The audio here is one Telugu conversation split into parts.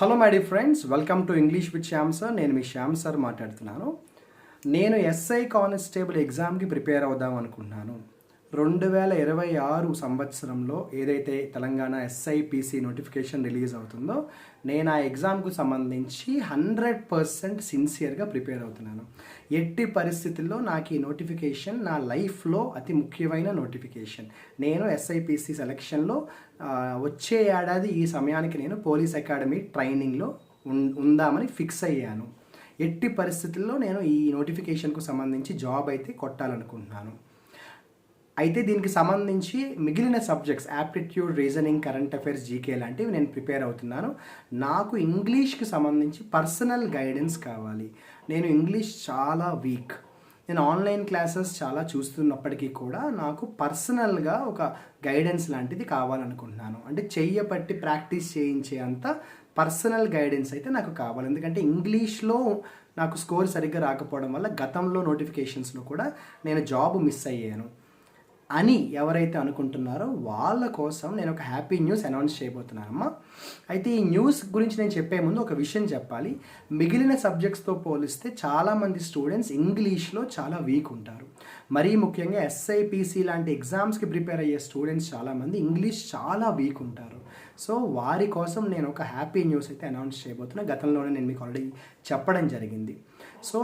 Hello my dear friends, welcome to English with Shyam sir. నేను మీ శ్యామ్ సార్ మాట్లాడుతున్నాను. నేను ఎస్ఐ కానిస్టేబుల్ ఎగ్జామ్కి ప్రిపేర్ అవుదాం అనుకుంటున్నాను. 2026 సంవత్సరంలో ఏదైతే తెలంగాణ ఎస్ఐపిసి నోటిఫికేషన్ రిలీజ్ అవుతుందో నేను ఆ ఎగ్జామ్కు సంబంధించి 100% సిన్సియర్గా ప్రిపేర్ అవుతున్నాను. ఎట్టి పరిస్థితుల్లో నాకు ఈ నోటిఫికేషన్ నా లైఫ్లో అతి ముఖ్యమైన నోటిఫికేషన్. నేను ఎస్ఐపిసి సెలక్షన్లో వచ్చే ఏడాది ఈ సమయానికి నేను పోలీస్ అకాడమీ ట్రైనింగ్లో ఉందామని ఫిక్స్ అయ్యాను. ఎట్టి పరిస్థితుల్లో నేను ఈ నోటిఫికేషన్కు సంబంధించి జాబ్ అయితే కొట్టాలనుకుంటున్నాను. అయితే దీనికి సంబంధించి మిగిలిన subjects aptitude, reasoning, current affairs, GK లాంటివి నేను ప్రిపేర్ అవుతున్నాను. నాకు ఇంగ్లీష్కి సంబంధించి పర్సనల్ గైడెన్స్ కావాలి. నేను ఇంగ్లీష్ చాలా వీక్. నేను ఆన్లైన్ క్లాసెస్ చాలా చూస్తున్నప్పటికీ కూడా నాకు పర్సనల్గా ఒక గైడెన్స్ లాంటిది కావాలనుకుంటున్నాను. అంటే చెయ్యపట్టి ప్రాక్టీస్ చేయించే అంత పర్సనల్ గైడెన్స్ అయితే నాకు కావాలి. ఎందుకంటే ఇంగ్లీష్లో నాకు స్కోర్ సరిగ్గా రాకపోవడం వల్ల గతంలో నోటిఫికేషన్స్లో కూడా నేను జాబ్ మిస్ అయ్యాను అని ఎవరైతే అనుకుంటున్నారో వాళ్ళ కోసం నేను ఒక హ్యాపీ న్యూస్ అనౌన్స్ చేయబోతున్నానమ్మా. అయితే ఈ న్యూస్ గురించి నేను చెప్పే ముందు ఒక విషయం చెప్పాలి. మిగిలిన సబ్జెక్ట్స్తో పోలిస్తే చాలామంది స్టూడెంట్స్ ఇంగ్లీష్లో చాలా వీక్ ఉంటారు. మరీ ముఖ్యంగా ఎస్ఐపిసి లాంటి ఎగ్జామ్స్కి ప్రిపేర్ అయ్యే స్టూడెంట్స్ చాలామంది ఇంగ్లీష్ చాలా వీక్ ఉంటారు. సో వారి కోసం నేను ఒక హ్యాపీ న్యూస్ అయితే అనౌన్స్ చేయబోతున్నా. గతంలోనే నేను మీకు ఆల్రెడీ చెప్పడం జరిగింది. సో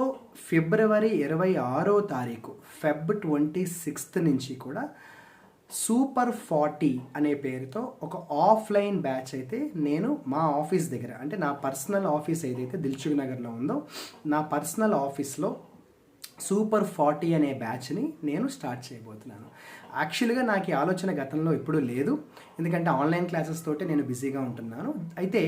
ఫిబ్రవరి 26 ఫెబ్ 26 నుంచి కూడా సూపర్ 40 అనే పేరుతో ఒక ఆఫ్లైన్ బ్యాచ్ అయితే నేను మా ఆఫీస్ దగ్గర, అంటే నా పర్సనల్ ఆఫీస్ ఏదైతే దిల్సుఖ్ నగర్లో ఉందో నా పర్సనల్ ఆఫీస్లో సూపర్ 40 అనే బ్యాచ్ని నేను స్టార్ట్ చేయబోతున్నాను. యాక్చువల్గా నాకు ఈ ఆలోచన గతంలో ఎప్పుడూ లేదు, ఎందుకంటే ఆన్లైన్ క్లాసెస్ తోటే నేను బిజీగా ఉంటున్నాను. అయితే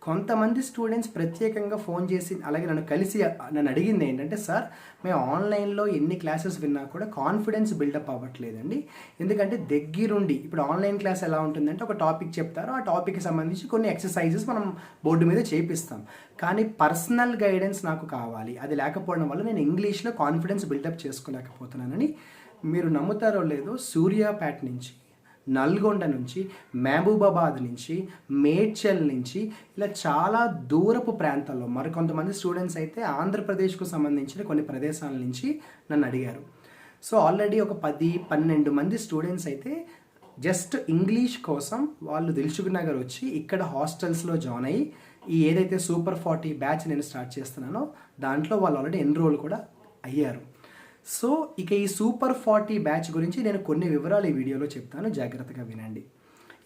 కొంతమంది స్టూడెంట్స్ ప్రత్యేకంగా ఫోన్ చేసి అలాగే నన్ను అడిగింది ఏంటంటే, సార్ మేము ఆన్లైన్లో ఎన్ని క్లాసెస్ విన్నా కూడా కాన్ఫిడెన్స్ బిల్డప్ అవ్వట్లేదండి. ఎందుకంటే దగ్గరుండి ఇప్పుడు ఆన్లైన్ క్లాస్ ఎలా ఉంటుందంటే ఒక టాపిక్ చెప్తారు, ఆ టాపిక్కి సంబంధించి కొన్ని ఎక్సర్సైజెస్ మనం బోర్డు మీద చేపిస్తాం, కానీ పర్సనల్ గైడెన్స్ నాకు కావాలి. అది లేకపోవడం వల్ల నేను ఇంగ్లీష్లో కాన్ఫిడెన్స్ బిల్డప్ చేసుకోలేకపోతున్నానని. మీరు నమ్ముతారో లేదో, సూర్యాపేట నుంచి, నల్గొండ నుంచి, మహబూబాబాద్ నుంచి, మేడ్చల్ నుంచి, ఇలా చాలా దూరపు ప్రాంతాల్లో మరికొంతమంది స్టూడెంట్స్ అయితే ఆంధ్రప్రదేశ్కు సంబంధించిన కొన్ని ప్రదేశాల నుంచి నన్ను అడిగారు. సో ఆల్రెడీ ఒక 10-12 మంది స్టూడెంట్స్ అయితే జస్ట్ ఇంగ్లీష్ కోసం వాళ్ళు దిల్సుఖ్ నగర్ వచ్చి ఇక్కడ హాస్టల్స్లో జాయిన్ అయ్యి ఈ ఏదైతే సూపర్ 40 బ్యాచ్ నేను స్టార్ట్ చేస్తున్నానో దాంట్లో వాళ్ళు ఆల్రెడీ ఎన్రోల్ కూడా అయ్యారు. సో ఇక ఈ సూపర్ 40 బ్యాచ్ గురించి నేను కొన్ని వివరాలు ఈ వీడియోలో చెప్తాను, జాగ్రత్తగా వినండి.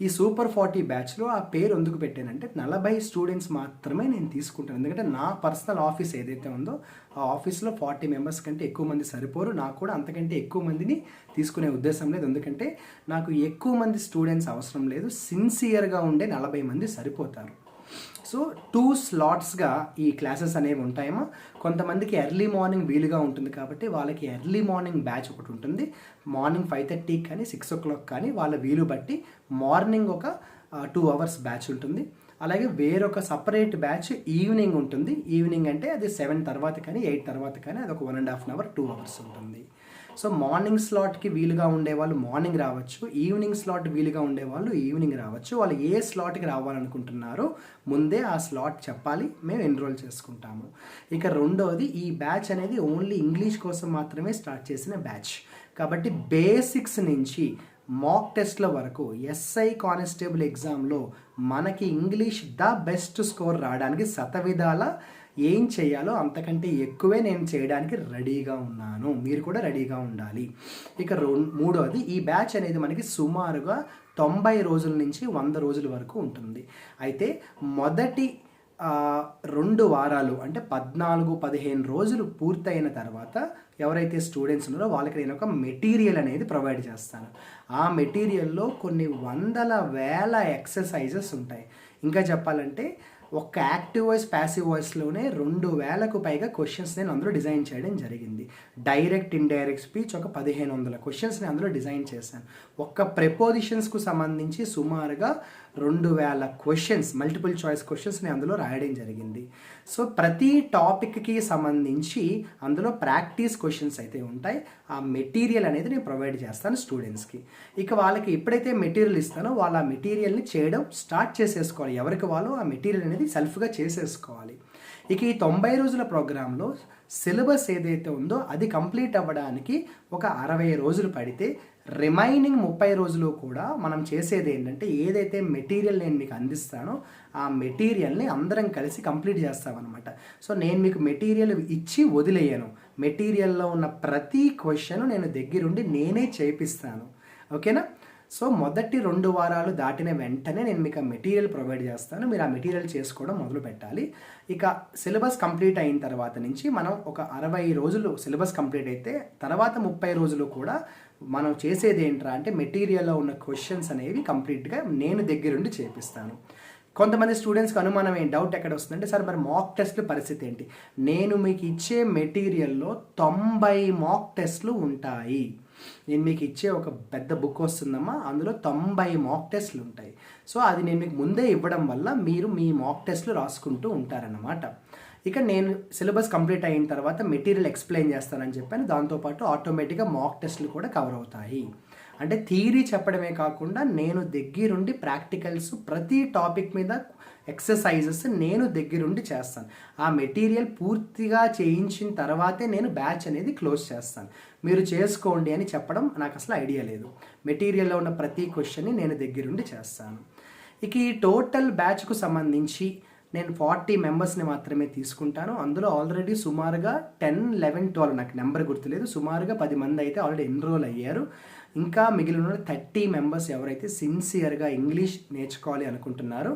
ఈ సూపర్ 40 బ్యాచ్లో ఆ పేరు ఎందుకు పెట్టానంటే 40 స్టూడెంట్స్ మాత్రమే నేను తీసుకుంటాను. ఎందుకంటే నా పర్సనల్ ఆఫీస్ ఏదైతే ఉందో ఆ ఆఫీస్లో 40 మెంబర్స్ కంటే ఎక్కువ మంది సరిపోరు. నాకు కూడా అంతకంటే ఎక్కువ మందిని తీసుకునే ఉద్దేశం లేదు, ఎందుకంటే నాకు ఎక్కువ మంది స్టూడెంట్స్ అవసరం లేదు. సిన్సియర్గా ఉండే 40 మంది సరిపోతారు. సో 2 స్లాట్స్గా ఈ క్లాసెస్ అనేవి ఉంటాయేమో. కొంతమందికి ఎర్లీ మార్నింగ్ వీలుగా ఉంటుంది కాబట్టి వాళ్ళకి ఎర్లీ మార్నింగ్ బ్యాచ్ ఒకటి ఉంటుంది. మార్నింగ్ 5:30 కానీ 6 o'clock కానీ వాళ్ళ వీలు బట్టి మార్నింగ్ ఒక 2 hours బ్యాచ్ ఉంటుంది. అలాగే వేరొక సపరేట్ బ్యాచ్ ఈవినింగ్ ఉంటుంది. ఈవినింగ్ అంటే అది 7 తర్వాత కానీ 8 తర్వాత కానీ అది ఒక 1.5 hour 2 hours ఉంటుంది. సో మార్నింగ్ స్లాట్కి వీలుగా ఉండేవాళ్ళు మార్నింగ్ రావచ్చు, ఈవినింగ్ స్లాట్ వీలుగా ఉండేవాళ్ళు ఈవినింగ్ రావచ్చు. వాళ్ళు ఏ స్లాట్కి రావాలనుకుంటున్నారో ముందే ఆ స్లాట్ చెప్పాలి, మేము ఎన్రోల్ చేసుకుంటాము. ఇక రెండోది, ఈ బ్యాచ్ అనేది ఓన్లీ ఇంగ్లీష్ కోసం మాత్రమే స్టార్ట్ చేసిన బ్యాచ్ కాబట్టి బేసిక్స్ నుంచి మాక్ టెస్ట్ల వరకు ఎస్ఐ కానిస్టేబుల్ ఎగ్జామ్లో మనకి ఇంగ్లీష్ ద బెస్ట్ స్కోర్ రావడానికి శతవిధాల ఏం చేయాలో అంతకంటే ఎక్కువే నేను చేయడానికి రెడీగా ఉన్నాను. మీరు కూడా రెడీగా ఉండాలి. ఇక మూడోది, ఈ బ్యాచ్ అనేది మనకి సుమారుగా 90 రోజుల నుంచి 100 రోజుల వరకు ఉంటుంది. అయితే మొదటి 2 వారాలు అంటే 14-15 రోజులు పూర్తయిన తర్వాత ఎవరైతే స్టూడెంట్స్ ఉన్నారో వాళ్ళకి నేను ఒక మెటీరియల్ అనేది ప్రొవైడ్ చేస్తాను. ఆ మెటీరియల్లో కొన్ని వేల ఎక్సర్సైజెస్ ఉంటాయి. ఇంకా చెప్పాలంటే ఒక యాక్టివ్ వాయిస్, ప్యాసివ్ వాయిస్లోనే 2000కు పైగా క్వశ్చన్స్ నేను అందులో డిజైన్ చేయడం జరిగింది. డైరెక్ట్, ఇండైరెక్ట్ స్పీచ్ ఒక 1500 క్వశ్చన్స్ నేను అందులో డిజైన్ చేశాను. ఒక్క ప్రెపోజిషన్స్కు సంబంధించి సుమారుగా 2000 క్వశ్చన్స్, మల్టిపుల్ చాయిస్ క్వశ్చన్స్ని అందులో రాయడం జరిగింది. సో ప్రతి టాపిక్కి సంబంధించి అందులో ప్రాక్టీస్ క్వశ్చన్స్ అయితే ఉంటాయి. ఆ మెటీరియల్ అనేది నేను ప్రొవైడ్ చేస్తాను స్టూడెంట్స్కి. ఇక వాళ్ళకి ఎప్పుడైతే మెటీరియల్ ఇస్తానో వాళ్ళు ఆ మెటీరియల్ని చేయడం స్టార్ట్ చేసేసుకోవాలి. ఎవరికి వాళ్ళు ఆ మెటీరియల్ అనేది సెల్ఫ్గా చేసేసుకోవాలి. ఇక ఈ 90 రోజుల ప్రోగ్రాంలో సిలబస్ ఏదైతే ఉందో అది కంప్లీట్ అవ్వడానికి ఒక 60 రోజులు పడితే, రిమైనింగ్ 30 రోజులు కూడా మనం చేసేది ఏంటంటే ఏదైతే మెటీరియల్ నేను మీకు అందిస్తానో ఆ మెటీరియల్ని అందరం కలిసి కంప్లీట్ చేస్తామన్నమాట. సో నేను మీకు మెటీరియల్ ఇచ్చి వదిలేయను. మెటీరియల్లో ఉన్న ప్రతి క్వశ్చన్ నేను దగ్గరుండి నేనే చేపిస్తాను. ఓకేనా? సో మొదటి 2 వారాలు దాటిన వెంటనే నేను మీకు ఆ మెటీరియల్ ప్రొవైడ్ చేస్తాను. మీరు ఆ మెటీరియల్ చేసుకోవడం మొదలు పెట్టాలి. ఇక సిలబస్ కంప్లీట్ అయిన తర్వాత నుంచి మనం ఒక 60 రోజులు సిలబస్ కంప్లీట్ అయితే తర్వాత 30 రోజులు కూడా మనం చేసేది ఏంట్రా అంటే మెటీరియల్లో ఉన్న క్వశ్చన్స్ అనేవి కంప్లీట్గా నేను దగ్గరుండి చేపిస్తాను. కొంతమంది స్టూడెంట్స్కి అనుమానం డౌట్ ఎక్కడ వస్తుందంటే, సార్ మరి మాక్ టెస్ట్లు పరిస్థితి ఏంటి? నేను మీకు ఇచ్చే మెటీరియల్లో 90 మాక్ టెస్ట్లు ఉంటాయి. నేను మీకు ఇచ్చే ఒక పెద్ద బుక్ వస్తుందమ్మా, అందులో 90 మాక్ టెస్ట్లు ఉంటాయి. సో అది నేను మీకు ముందే ఇవ్వడం వల్ల మీరు మీ మాక్ టెస్ట్లు రాసుకుంటూ ఉంటారన్నమాట. ఇక నేను సిలబస్ కంప్లీట్ అయిన తర్వాత మెటీరియల్ ఎక్స్ప్లెయిన్ చేస్తానని చెప్పాను. దాంతోపాటు ఆటోమేటిక్గా మాక్ టెస్ట్లు కూడా కవర్ అవుతాయి. అంటే థియరీ చెప్పడమే కాకుండా నేను దగ్గరుండి ప్రాక్టికల్స్ ప్రతి టాపిక్ మీద ఎక్సర్సైజెస్ నేను దగ్గరుండి చేస్తాను. ఆ మెటీరియల్ పూర్తిగా చేయించిన తర్వాతే నేను బ్యాచ్ అనేది క్లోజ్ చేస్తాను. మీరు చేసుకోండి అని చెప్పడం నాకు అసలు ఐడియా లేదు. మెటీరియల్లో ఉన్న ప్రతి క్వశ్చన్ని నేను దగ్గరుండి చేస్తాను. ఇక ఈ టోటల్ బ్యాచ్కు సంబంధించి నేను 40 మెంబర్స్ని మాత్రమే తీసుకుంటాను. అందులో ఆల్రెడీ సుమారుగా 10, 11, 12 నాకు నెంబర్ గుర్తులేదు, సుమారుగా 10 మంది అయితే ఆల్రెడీ ఎన్రోల్ అయ్యారు. ఇంకా మిగిలిన 30 మెంబర్స్ ఎవరైతే సిన్సియర్గా ఇంగ్లీష్ నేర్చుకోవాలి అనుకుంటున్నారో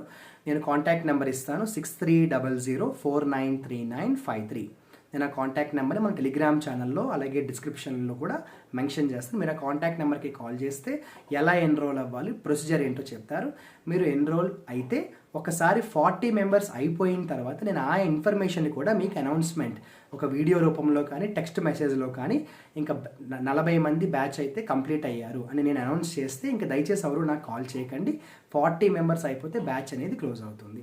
నేను కాంటాక్ట్ నెంబర్ ఇస్తాను, 6300493953. నేను ఆ కాంటాక్ట్ నెంబర్ని మన టెలిగ్రామ్ ఛానల్లో అలాగే డిస్క్రిప్షన్లో కూడా మెన్షన్ చేస్తాను. మీరు ఆ కాంటాక్ట్ నెంబర్కి కాల్ చేస్తే ఎలా ఎన్రోల్ అవ్వాలి, ప్రొసీజర్ ఏంటో చెప్తారు. మీరు ఎన్రోల్ అయితే ఒకసారి 40 మెంబర్స్ అయిపోయిన తర్వాత నేను ఆ ఇన్ఫర్మేషన్ కూడా మీకు అనౌన్స్మెంట్ ఒక వీడియో రూపంలో కానీ టెక్స్ట్ మెసేజ్లో కానీ ఇంకా 40 మంది బ్యాచ్ అయితే కంప్లీట్ అయ్యారు అని నేను అనౌన్స్ చేస్తే ఇంకా దయచేసి ఎవరు నాకు కాల్ చేయకండి. 40 మెంబర్స్ అయిపోతే బ్యాచ్ అనేది క్లోజ్ అవుతుంది.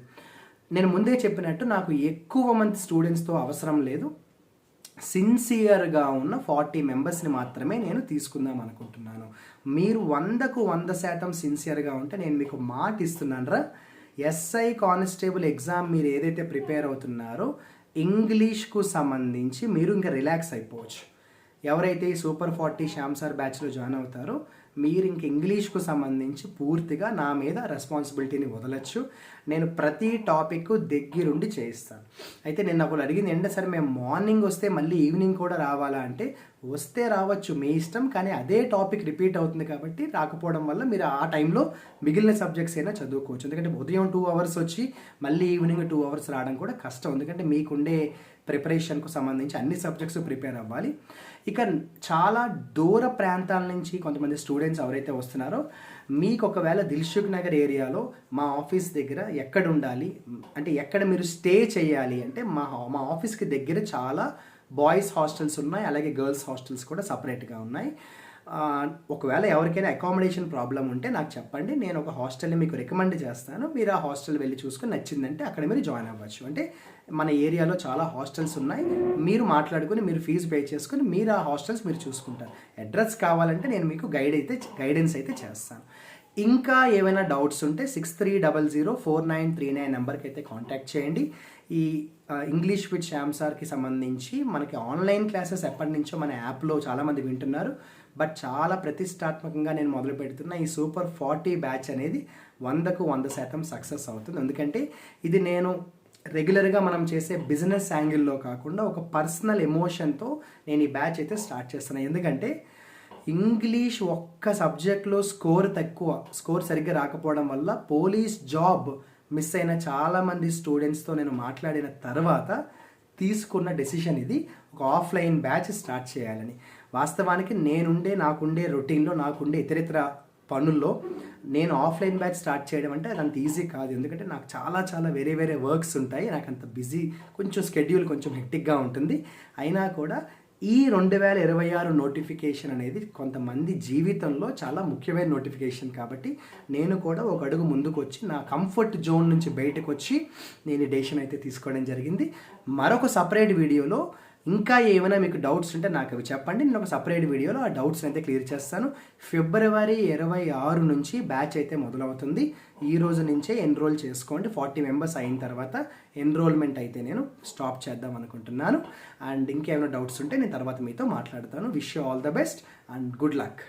నేను ముందే చెప్పినట్టు నాకు ఎక్కువ మంది స్టూడెంట్స్తో అవసరం లేదు. సిన్సియర్గా ఉన్న 40 మెంబర్స్ని మాత్రమే నేను తీసుకుందాం అనుకుంటున్నాను. మీరు 100కు 100% సిన్సియర్గా ఉంటే నేను మీకు మాట ఇస్తున్నాను, ఎస్ఐ కానిస్టేబుల్ ఎగ్జామ్ మీరు ఏదైతే ప్రిపేర్ అవుతున్నారో ఇంగ్లీష్కు సంబంధించి మీరు ఇంకా రిలాక్స్ అయిపోవచ్చు. ఎవరైతే ఈ సూపర్ 40 శ్యామ్ సార్ బ్యాచ్లో జాయిన్ అవుతారో మీరు ఇంక ఇంగ్లీష్కు సంబంధించి పూర్తిగా నా మీద రెస్పాన్సిబిలిటీని వదలచ్చు. నేను ప్రతి టాపిక్ దగ్గరుండి చేయిస్తాను. అయితే నేను నాకు అడిగింది ఏంటంటే, సరే మేము మార్నింగ్ వస్తే మళ్ళీ ఈవినింగ్ కూడా రావాలా అంటే, వస్తే రావచ్చు మీ ఇష్టం, కానీ అదే టాపిక్ రిపీట్ అవుతుంది కాబట్టి రాకపోవడం వల్ల మీరు ఆ టైంలో మిగిలిన సబ్జెక్ట్స్ అయినా చదువుకోవచ్చు. ఎందుకంటే ఉదయం 2 అవర్స్ వచ్చి మళ్ళీ ఈవినింగ్ 2 అవర్స్ రావడం కూడా కష్టం. ఎందుకంటే మీకుండే ప్రిపరేషన్కు సంబంధించి అన్ని సబ్జెక్ట్స్ ప్రిపేర్ అవ్వాలి. ఇక చాలా దూర ప్రాంతాల నుంచి కొంతమంది స్టూడెంట్స్ ఎవరైతే వస్తున్నారో మీకు ఒకవేళ దిల్సుఖ్ నగర్ ఏరియాలో మా ఆఫీస్ దగ్గర ఎక్కడ ఉండాలి అంటే ఎక్కడ మీరు స్టే చేయాలి అంటే మా ఆఫీస్కి దగ్గర చాలా బాయ్స్ హాస్టల్స్ ఉన్నాయి, అలాగే గర్ల్స్ హాస్టల్స్ కూడా సపరేట్గా ఉన్నాయి. ఒకవేళ ఎవరికైనా అకామిడేషన్ ప్రాబ్లం ఉంటే నాకు చెప్పండి, నేను ఒక హాస్టల్ని మీకు రికమెండ్ చేస్తాను. మీరు ఆ హాస్టల్ వెళ్ళి చూసుకొని నచ్చిందంటే అక్కడ మీరు జాయిన్ అవ్వచ్చు. అంటే మన ఏరియాలో చాలా హాస్టల్స్ ఉన్నాయి, మీరు మాట్లాడుకొని మీరు ఫీజు పే చేసుకొని మీరు ఆ హాస్టల్స్ మీరు చూసుకుంటారు. అడ్రస్ కావాలంటే నేను మీకు గైడెన్స్ అయితే చేస్తాను. ఇంకా ఏమైనా డౌట్స్ ఉంటే 63004939 నెంబర్కి అయితే కాంటాక్ట్ చేయండి. ఈ ఇంగ్లీష్ విత్ శ్యామ్ సార్కి సంబంధించి మనకి ఆన్లైన్ క్లాసెస్ ఎప్పటి నుంచో మన యాప్లో చాలామంది వింటున్నారు. బట్ చాలా ప్రతిష్టాత్మకంగా నేను మొదలు పెడుతున్న ఈ సూపర్ 40 బ్యాచ్ అనేది 100కు 100% సక్సెస్ అవుతుంది. ఎందుకంటే ఇది నేను రెగ్యులర్గా మనం చేసే బిజినెస్ యాంగిల్లో కాకుండా ఒక పర్సనల్ ఎమోషన్తో నేను ఈ బ్యాచ్ అయితే స్టార్ట్ చేస్తున్నాను. ఎందుకంటే ఇంగ్లీష్ ఒక్క సబ్జెక్ట్లో స్కోర్ సరిగ్గా రాకపోవడం వల్ల పోలీస్ జాబ్ మిస్ అయిన చాలామంది స్టూడెంట్స్తో నేను మాట్లాడిన తర్వాత తీసుకున్న డెసిషన్ ఇది, ఒక ఆఫ్లైన్ బ్యాచ్ స్టార్ట్ చేయాలని. వాస్తవానికి నాకుండే రొటీన్లో నాకుండే ఇతరితర పనుల్లో నేను ఆఫ్లైన్ బ్యాచ్ స్టార్ట్ చేయడం అంటే అది అంత ఈజీ కాదు. ఎందుకంటే నాకు చాలా వేరే వర్క్స్ ఉంటాయి, నాకు అంత బిజీ, కొంచెం స్కెడ్యూల్ కొంచెం హెక్టిక్గా ఉంటుంది. అయినా కూడా ఈ 2026 నోటిఫికేషన్ అనేది కొంతమంది జీవితంలో చాలా ముఖ్యమైన నోటిఫికేషన్ కాబట్టి నేను కూడా ఒక అడుగు ముందుకు వచ్చి నా కంఫర్ట్ జోన్ నుంచి బయటకు వచ్చి నేను ఈ డెసిషన్ అయితే తీసుకోవడం జరిగింది. మరొక సపరేట్ వీడియోలో ఇంకా ఏమైనా మీకు డౌట్స్ ఉంటే నాకు అవి చెప్పండి. నేను ఒక సపరేట్ వీడియోలో ఆ డౌట్స్ అయితే క్లియర్ చేస్తాను. ఫిబ్రవరి 26 నుంచి బ్యాచ్ అయితే మొదలవుతుంది. ఈ రోజు నుంచే ఎన్రోల్ చేసుకోండి. 40 మెంబర్స్ అయిన తర్వాత ఎన్రోల్మెంట్ అయితే నేను స్టాప్ చేద్దాం అనుకుంటున్నాను. అండ్ ఇంకేమైనా డౌట్స్ ఉంటే నేను తర్వాత మీతో మాట్లాడతాను. Wish you all the best and good luck.